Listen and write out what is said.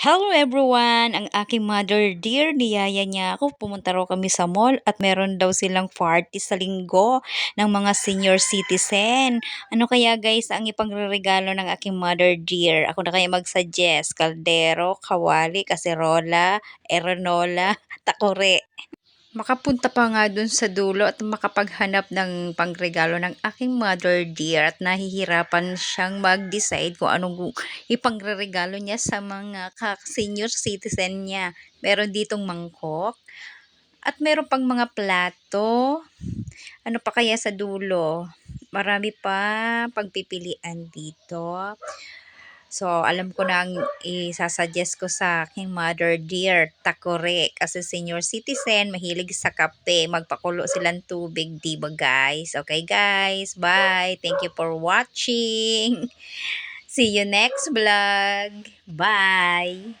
Hello everyone! Ang aking mother dear, niyaya niya ako. Pumunta raw kami sa mall at meron daw silang party sa linggo ng mga senior citizen. Ano kaya guys ang ipangreregalo ng aking mother dear? Ako na kaya mag-suggest. Kaldero, kawali, kaserola, erenola, takore. Makapunta pa nga dun sa dulo at makapaghanap ng pangregalo ng aking mother dear at nahihirapan siyang mag-decide kung anong ipangreregalo niya sa mga senior citizen niya. Meron ditong mangkok at meron pang mga plato. Ano pa kaya sa dulo? Marami pa pagpipilian dito. So, alam ko na ang isasuggest ko sa aking mother dear, takore. Kasi senior citizen, mahilig sa kape. Magpakulo silang tubig, di ba guys? Okay guys, bye. Thank you for watching. See you next vlog. Bye.